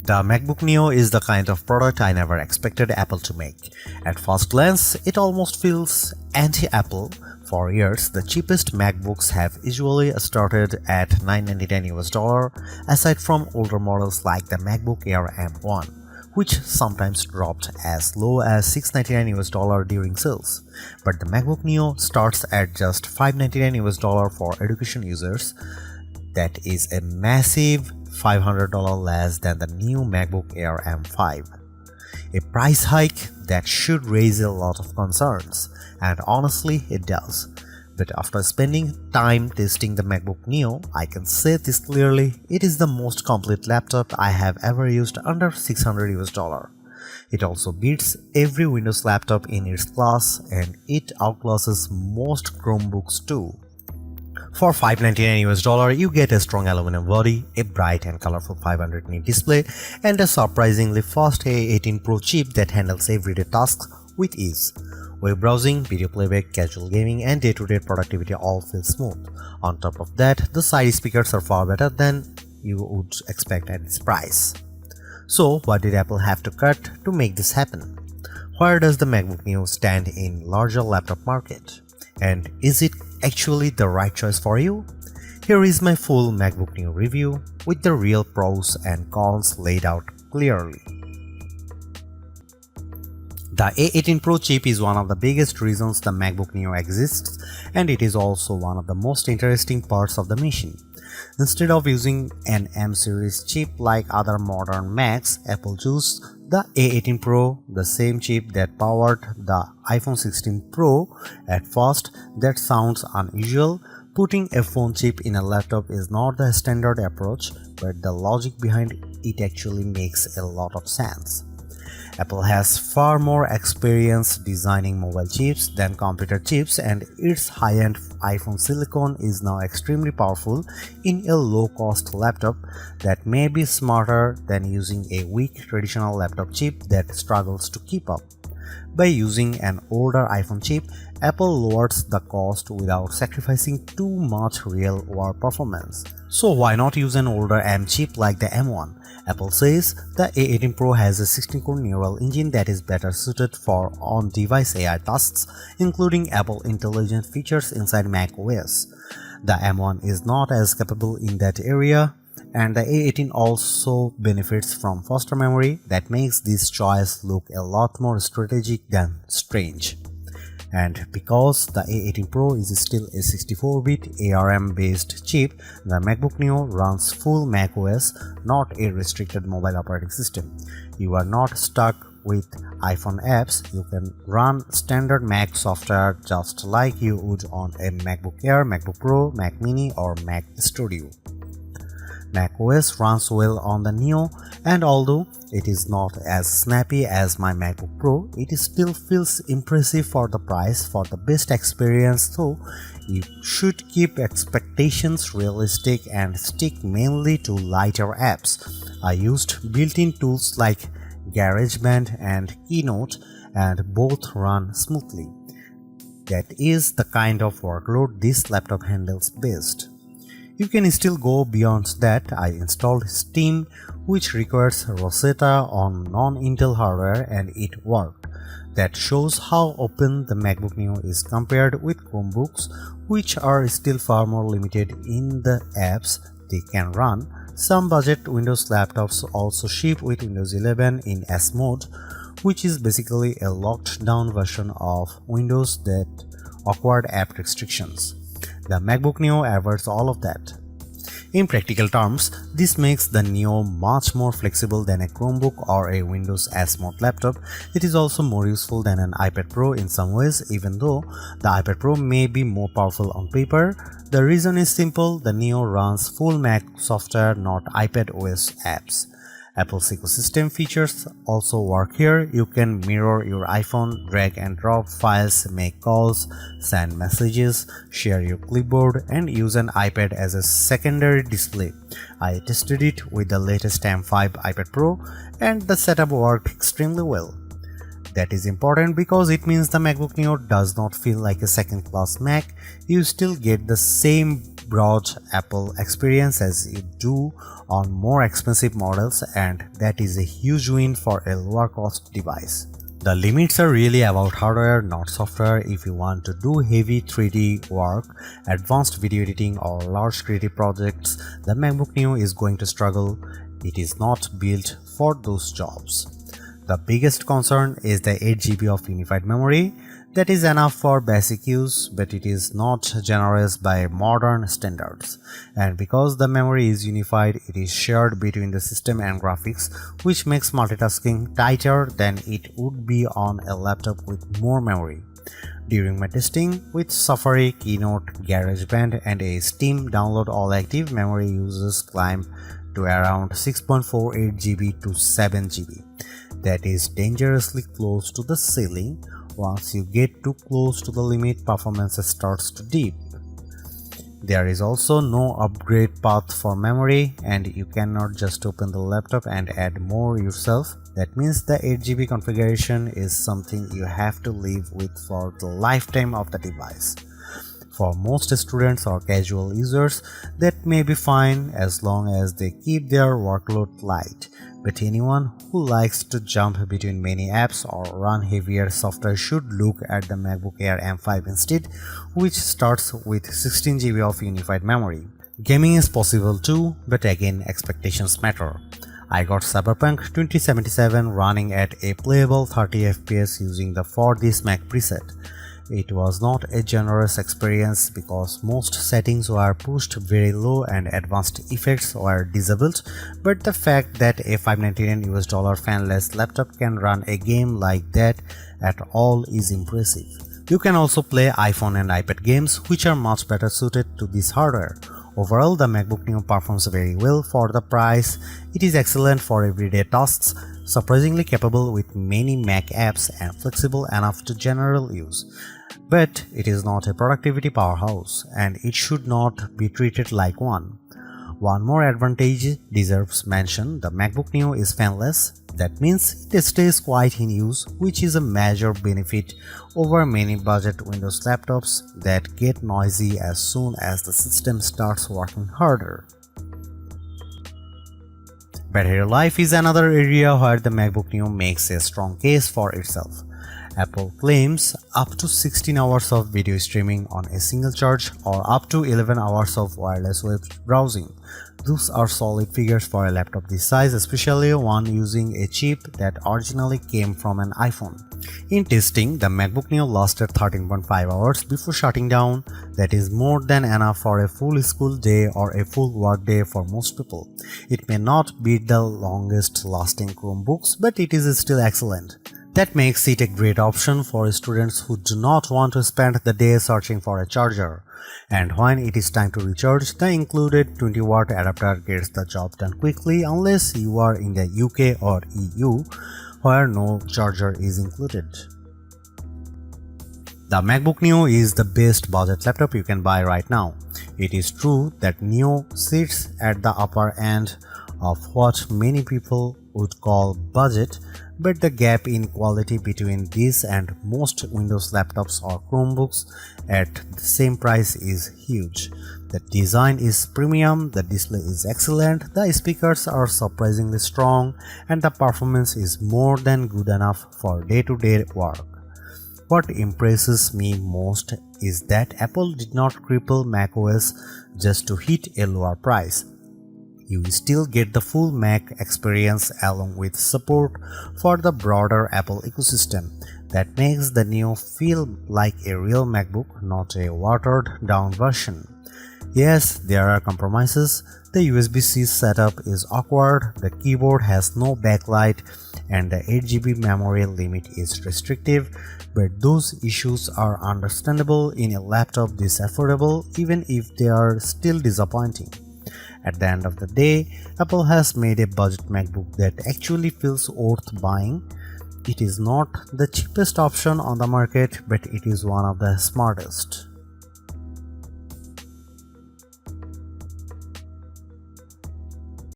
The MacBook Neo is the kind of product I never expected Apple to make. At first glance, it almost feels anti-Apple. For years, the cheapest MacBooks have usually started at $999 aside from older models like the MacBook Air M1, which sometimes dropped as low as $699 during sales. But the MacBook Neo starts at just $599 for education users. That is a massive $500 less than the new MacBook Air M5. A price hike that should raise a lot of concerns, and honestly it does. But after spending time testing the MacBook Neo, I can say this clearly, it is the most complete laptop I have ever used under $600. It also beats every Windows laptop in its class, and it outclasses most Chromebooks too. For $599 you get a strong aluminum body, a bright and colorful 500 nit display, and a surprisingly fast A18 Pro chip that handles everyday tasks with ease. Web browsing, video playback, casual gaming, and day-to-day productivity all feel smooth. On top of that, the side speakers are far better than you would expect at this price. So what did Apple have to cut to make this happen? Where does the MacBook Neo stand in larger laptop market? And is it actually the right choice for you? Here is my full MacBook Neo review with the real pros and cons laid out clearly. The A18 Pro chip is one of the biggest reasons the MacBook Neo exists, and it is also one of the most interesting parts of the machine. Instead of using an M series chip like other modern Macs, Apple chose the A18 Pro, the same chip that powered the iPhone 16 Pro. At first, that sounds unusual. Putting a phone chip in a laptop is not the standard approach, but the logic behind it actually makes a lot of sense. Apple has far more experience designing mobile chips than computer chips, and its high-end iPhone silicon is now extremely powerful in a low-cost laptop that may be smarter than using a weak traditional laptop chip that struggles to keep up. By using an older iPhone chip, Apple lowers the cost without sacrificing too much real-world performance. So why not use an older M chip like the M1? Apple says the A18 Pro has a 16-core neural engine that is better suited for on-device AI tasks, including Apple Intelligent features inside macOS. The M1 is not as capable in that area, and the A18 also benefits from faster memory that makes this choice look a lot more strategic than strange. And because the A18 Pro is still a 64-bit ARM-based chip, the MacBook Neo runs full macOS, not a restricted mobile operating system. You are not stuck with iPhone apps. You can run standard Mac software just like you would on a MacBook Air, MacBook Pro, Mac Mini, or Mac Studio. macOS runs well on the Neo, and although it is not as snappy as my MacBook Pro, it still feels impressive for the price. For the best experience though, you should keep expectations realistic and stick mainly to lighter apps. I used built-in tools like GarageBand and Keynote, and both run smoothly. That is the kind of workload this laptop handles best. You can still go beyond that. I installed Steam, which requires Rosetta on non-Intel hardware, and it worked. That shows how open the MacBook Neo is compared with Chromebooks, which are still far more limited in the apps they can run. Some budget Windows laptops also ship with Windows 11 in S mode, which is basically a locked down version of Windows that awkward app restrictions. The MacBook Neo avoids all of that. In practical terms, this makes the Neo much more flexible than a Chromebook or a Windows S mode laptop. It is also more useful than an iPad Pro in some ways, even though the iPad Pro may be more powerful on paper. The reason is simple: the Neo runs full Mac software, not iPad OS apps. Apple's ecosystem features also work here. You can mirror your iPhone, drag and drop files, make calls, send messages, share your clipboard, and use an iPad as a secondary display. I tested it with the latest M5 iPad Pro, and the setup worked extremely well. That is important because it means the MacBook Neo does not feel like a second-class Mac. You still get the same broad Apple experience as you do on more expensive models, and that is a huge win for a lower cost device. The limits are really about hardware, not software. If you want to do heavy 3D work, advanced video editing, or large creative projects, the MacBook Neo is going to struggle. It is not built for those jobs. The biggest concern is the 8GB of unified memory. That is enough for basic use, but it is not generous by modern standards. And because the memory is unified, it is shared between the system and graphics, which makes multitasking tighter than it would be on a laptop with more memory. During my testing with Safari, Keynote, GarageBand, and a Steam download, all active memory uses climb to around 6.48GB to 7GB. That is dangerously close to the ceiling. Once you get too close to the limit, performance starts to dip. There is also no upgrade path for memory, and you cannot just open the laptop and add more yourself. That means the 8GB configuration is something you have to live with for the lifetime of the device. For most students or casual users, that may be fine as long as they keep their workload light. But anyone who likes to jump between many apps or run heavier software should look at the MacBook Air M5 instead, which starts with 16GB of unified memory. Gaming is possible too, but again, expectations matter. I got Cyberpunk 2077 running at a playable 30fps using the For This Mac preset. It was not a generous experience because most settings were pushed very low and advanced effects were disabled, but the fact that a $599 fanless laptop can run a game like that at all is impressive. You can also play iPhone and iPad games, which are much better suited to this hardware. Overall, the MacBook Neo performs very well for the price. It is excellent for everyday tasks, surprisingly capable with many Mac apps, and flexible enough to general use. But it is not a productivity powerhouse, and it should not be treated like one. One more advantage deserves mention: the MacBook Neo is fanless. That means it stays quiet in use, which is a major benefit over many budget Windows laptops that get noisy as soon as the system starts working harder. Battery life is another area where the MacBook Neo makes a strong case for itself. Apple claims up to 16 hours of video streaming on a single charge or up to 11 hours of wireless web browsing. Those are solid figures for a laptop this size, especially one using a chip that originally came from an iPhone. In testing, the MacBook Neo lasted 13.5 hours before shutting down. That is more than enough for a full school day or a full work day for most people. It may not be the longest lasting Chromebooks, but it is still excellent. That makes it a great option for students who do not want to spend the day searching for a charger. And when it is time to recharge, the included 20-watt adapter gets the job done quickly unless you are in the UK or EU, where no charger is included. The MacBook Neo is the best budget laptop you can buy right now. It is true that Neo sits at the upper end of what many people would call budget, but the gap in quality between this and most Windows laptops or Chromebooks at the same price is huge. The design is premium, the display is excellent, the speakers are surprisingly strong, and the performance is more than good enough for day-to-day work. What impresses me most is that Apple did not cripple macOS just to hit a lower price. You still get the full Mac experience along with support for the broader Apple ecosystem. That makes the Neo feel like a real MacBook, not a watered-down version. Yes, there are compromises. The USB-C setup is awkward, the keyboard has no backlight, and the 8GB memory limit is restrictive, but those issues are understandable in a laptop this affordable, even if they are still disappointing. At the end of the day, Apple has made a budget MacBook that actually feels worth buying. It is not the cheapest option on the market, but it is one of the smartest.